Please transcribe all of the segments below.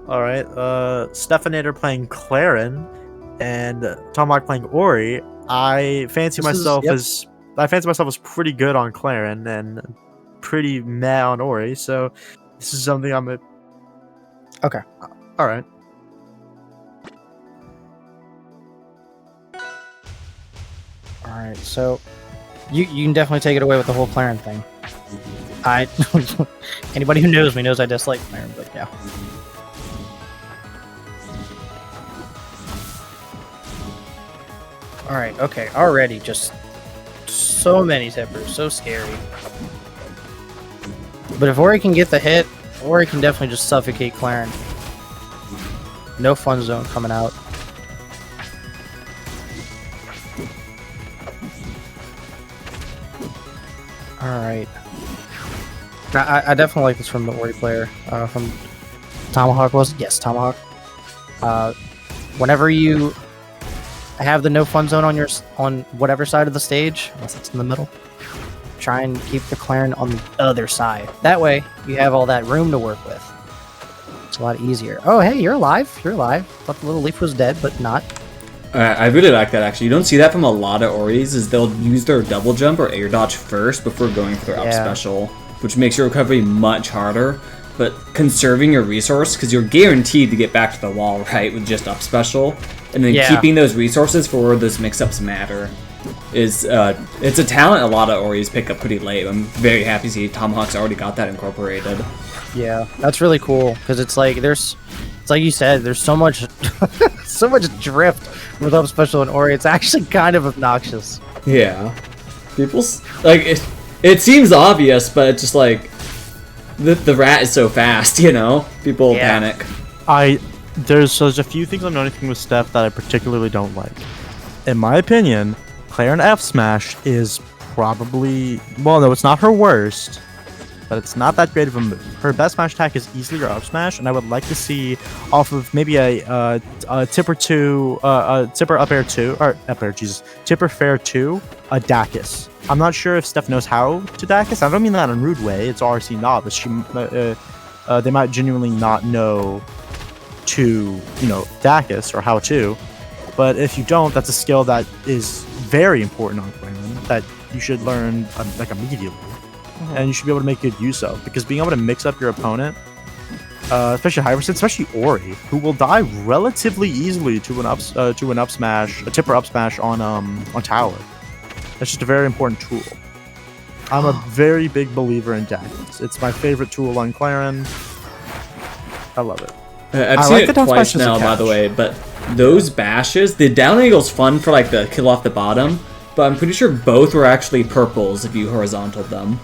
All right. Stefinater playing Clairen, and Tomahawk playing Ori. I fancy myself as pretty good on Clairen and pretty meh on Ori. So this is something I'm a. Okay. All right. All right. So you can definitely take it away with the whole Clairen thing. Anybody who knows me knows I dislike Clairen, but yeah. Alright, okay, already just so many tippers, so scary. But if Ori can get the hit, Ori can definitely just suffocate Clairen. No fun zone coming out. Alright. I definitely like this from the Ori player. From Tomahawk was it? Yes, Tomahawk. Whenever you have the no fun zone on whatever side of the stage, unless it's in the middle, try and keep the Clairen on the other side. That way, you have all that room to work with. It's a lot easier. Oh, hey, you're alive. You're alive. Thought the little leaf was dead, but not. I really like that, actually. You don't see that from a lot of Oris, is they'll use their double jump or air dodge first before going for their up special, which makes your recovery much harder. But conserving your resource, because you're guaranteed to get back to the wall, right, with just up special, and then keeping those resources for where those mix-ups matter, is it's a talent a lot of Oris pick up pretty late. I'm very happy to see Tomahawk's already got that incorporated. Yeah, that's really cool, because it's like it's like you said, there's so much so much drift with up special and Ori. It's actually kind of obnoxious. Yeah, people's like it seems obvious, but it's just like the rat is so fast, you know. People panic. There's a few things I'm noticing with Steph that I particularly don't like. In my opinion, Clairen F smash is probably, well, no, it's not her worst, but it's not that great of a move. Her best smash attack is easily her up smash, and I would like to see off of maybe a tipper 2, tipper up air 2, or up air, Jesus, tipper fair 2, a Dacus. I'm not sure if Steph knows how to Dacus. I don't mean that in a rude way. It's RRC Novice. They might genuinely not know to, Dacus or how to. But if you don't, that's a skill that is very important on Clairen that you should learn like immediately. And you should be able to make good use of, because being able to mix up your opponent, especially Hypersen, especially Ori, who will die relatively easily to an up smash, a tipper up smash on tower. That's just a very important tool. I'm a very big believer in Dacus. It's my favorite tool on Clairen. I love it. I've seen it twice now, by the way, but those bashes, the down angle's fun for like the kill off the bottom, but I'm pretty sure both were actually purples if you horizontaled them.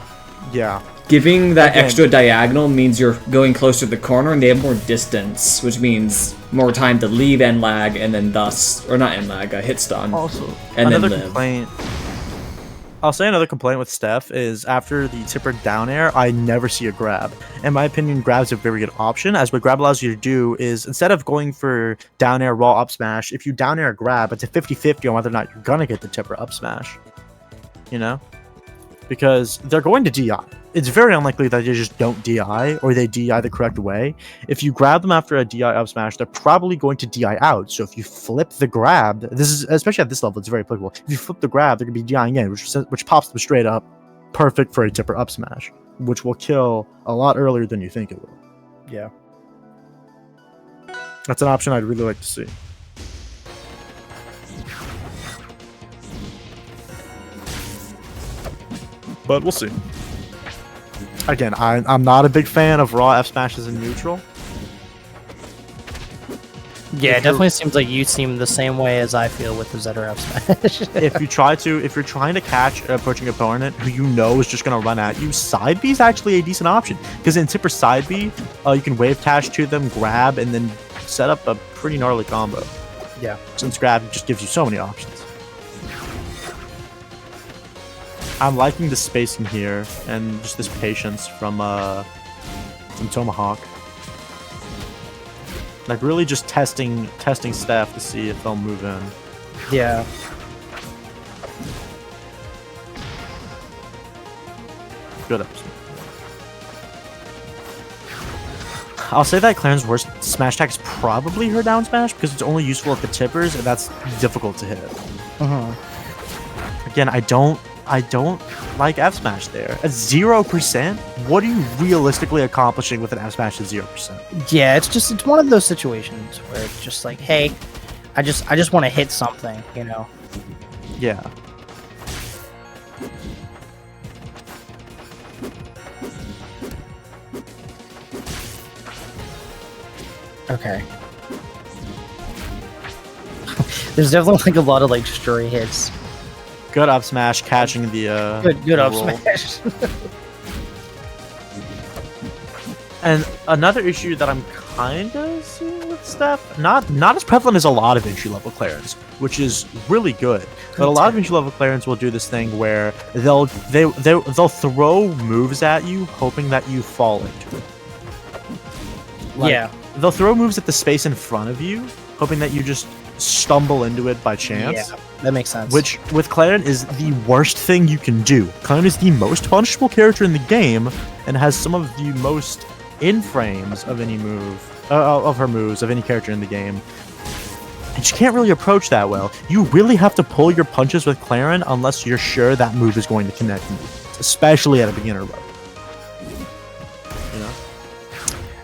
Yeah. Giving that extra diagonal means you're going closer to the corner and they have more distance, which means more time to leave end lag and then thus, or not end lag, hit stun. Also, and another then live. complaint. I'll say another complaint with Steph is after the tipper down air, I never see a grab. In my opinion, grab's a very good option, as what grab allows you to do is, instead of going for down air raw up smash, if you down air a grab, it's a 50-50 on whether or not you're gonna get the tipper up smash. You know? Because they're going to DI. It's very unlikely that they just don't DI, or they DI the correct way. If you grab them after a DI up smash, they're probably going to DI out. So if you flip the grab, this is, especially at this level, it's very applicable. If you flip the grab, they're going to be DIing in, which pops them straight up, perfect for a tipper up smash, which will kill a lot earlier than you think it will. Yeah. That's an option I'd really like to see. But we'll see. Again, I'm not a big fan of raw F smashes in neutral. Yeah, it definitely seems like you seem the same way as I feel with the Zetter F smash. if you're trying to catch an approaching opponent who you know is just going to run at you, side B is actually a decent option, because in tipper side B, you can wave dash to them, grab, and then set up a pretty gnarly combo. Yeah, since grab just gives you so many options. I'm liking the spacing here and just this patience from Tomahawk. Like really just testing Steph to see if they'll move in. Yeah. Good episode. I'll say that Clairen's worst smash attack is probably her down smash because it's only useful at the tippers, and that's difficult to hit. Again, I don't like F smash there. At 0%, what are you realistically accomplishing with an F smash at 0%? Yeah, it's one of those situations where it's just like, hey, I just want to hit something, you know. Yeah. Okay. There's definitely like a lot of like stray hits. Good up smash, catching the Good up roll. smash. And another issue that I'm kind of seeing with Steph, not as prevalent as a lot of entry level Clarens, which is really good. But a lot of entry level Clarens will do this thing where they'll throw moves at you, hoping that you fall into it. Yeah. They'll throw moves at the space in front of you, hoping that you just stumble into it by chance. Yeah, that makes sense. Which, with Clairen, is the worst thing you can do. Clairen is the most punishable character in the game, and has some of the most in-frames of any move, of her moves, of any character in the game. And she can't really approach that well. You really have to pull your punches with Clairen unless you're sure that move is going to connect you, especially at a beginner level. You know?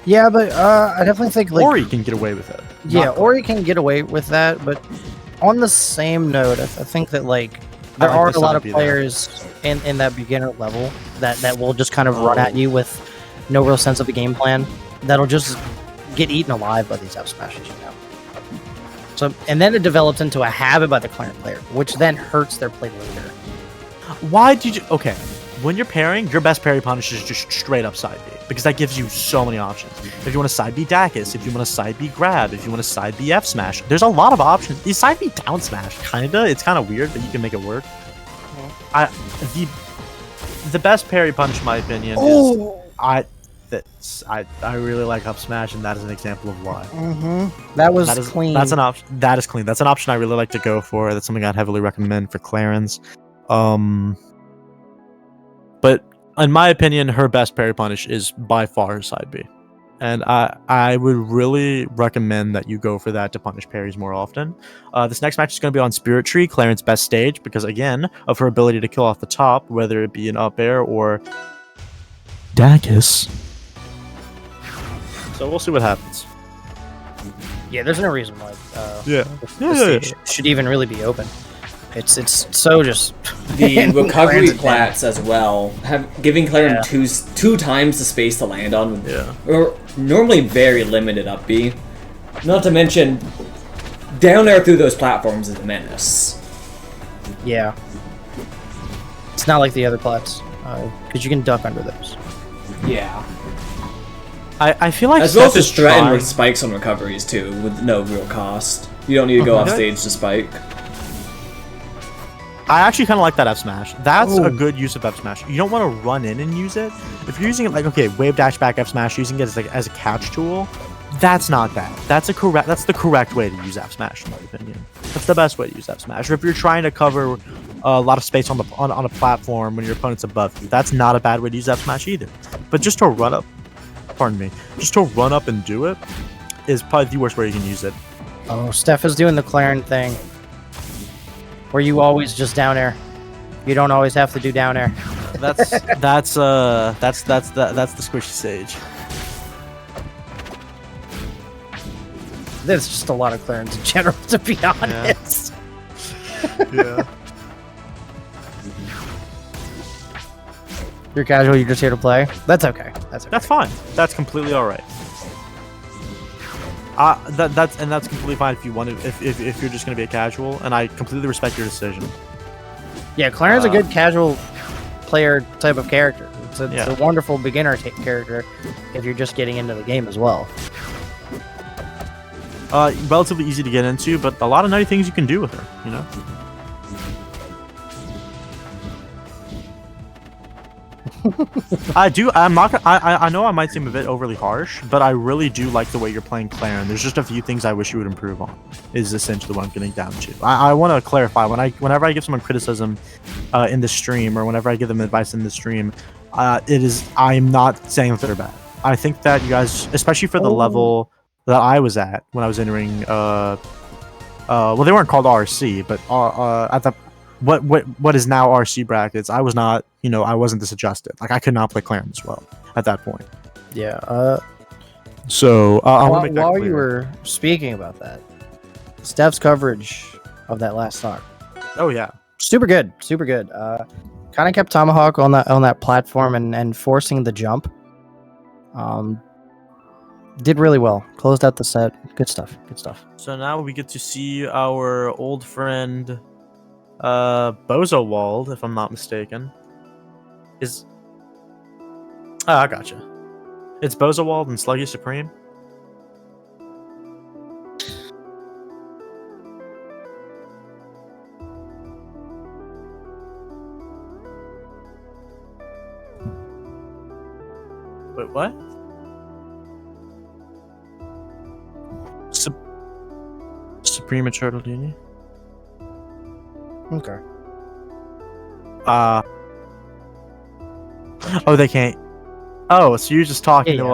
Yeah, but I definitely think like Ori can get away with it. yeah, Ori can get away with that. But on the same note, I think that like there are a lot of players in that beginner level that will just kind of run at you with no real sense of a game plan. That'll just get eaten alive by these F smashes, you know. So and then it develops into a habit by the Clairen player, which then hurts their play later. Why did you... Okay, when you're pairing, your best parry punish is just straight up side B, because that gives you so many options. If you want to side B Dacus, if you want to side B grab, if you want to side B F smash, there's a lot of options. You side B down smash, kinda. It's kind of weird, but you can make it work. The best parry punish, in my opinion, is I really like up smash, and that is an example of why. That was clean. That's an option. That is clean. That's an option I really like to go for. That's something I'd heavily recommend for Clairen's. But in my opinion, her best parry punish is by far her side B. And I would really recommend that you go for that to punish parries more often. This next match is going to be on Spirit Tree, Clairen's best stage, because again, of her ability to kill off the top, whether it be an up air or Dacus. So we'll see what happens. Yeah, there's no reason why Yeah. the stage should even really be open. It's so just The recovery Clairen's plats as well, giving Clairen two times the space to land on, or normally very limited up B. Not to mention, down there through those platforms is a menace. Yeah. It's not like the other plats, because you can duck under those. Yeah. I feel like as well as Steph just is threaten trying- with spikes on recoveries too, with no real cost. You don't need to go off stage to spike. I actually kind of like that F smash. That's a good use of F smash. You don't want to run in and use it. If you're using it like, okay, wave dash back F smash, using it as a catch tool, that's not bad. That's the correct way to use F smash, in my opinion. That's the best way to use F smash. Or if you're trying to cover a lot of space on a platform when your opponent's above you, that's not a bad way to use F smash either. But just to run up, just to run up and do it is probably the worst way you can use it. Oh, Steph is doing the Clairen thing, where you always just down air. You don't always have to do down air. That's the squishy sage. There's just a lot of Clairens in general, to be honest. Yeah. You're casual. You're just here to play. That's okay. That's okay. That's fine. That's completely all right. That's completely fine if you want to. If you're just gonna be a casual, and I completely respect your decision. Yeah, Clairen's a good casual player type of character. It's a wonderful beginner character if you're just getting into the game as well. Relatively easy to get into, but a lot of nutty things you can do with her. You know. I'm not. I know I might seem a bit overly harsh, but I really do like the way you're playing Clairen. There's just a few things I wish you would improve on. Is essentially what I'm getting down to. I want to clarify whenever I give someone criticism in the stream, or whenever I give them advice in the stream, I'm not saying that they're bad. I think that you guys, especially for the level that I was at when I was entering, well, they weren't called RC, but at the what is now RC brackets, I was not, I wasn't this adjusted. Like I could not play Clairen as well at that point. Yeah. So I want to make that while clear. you were speaking about that, Steph's coverage of that last stock, Oh yeah. super good, super good. Kind of kept Tomahawk on that platform and forcing the jump. Did really well. Closed out the set. Good stuff. Good stuff. So now we get to see our old friend, Bozowald, if I'm not mistaken. I gotcha. It's Bozowald and Sluggy Supreme. Wait, what? Supreme and Turtledini? Okay. Oh, they can't. Oh, so you're just talking Yeah, to yeah.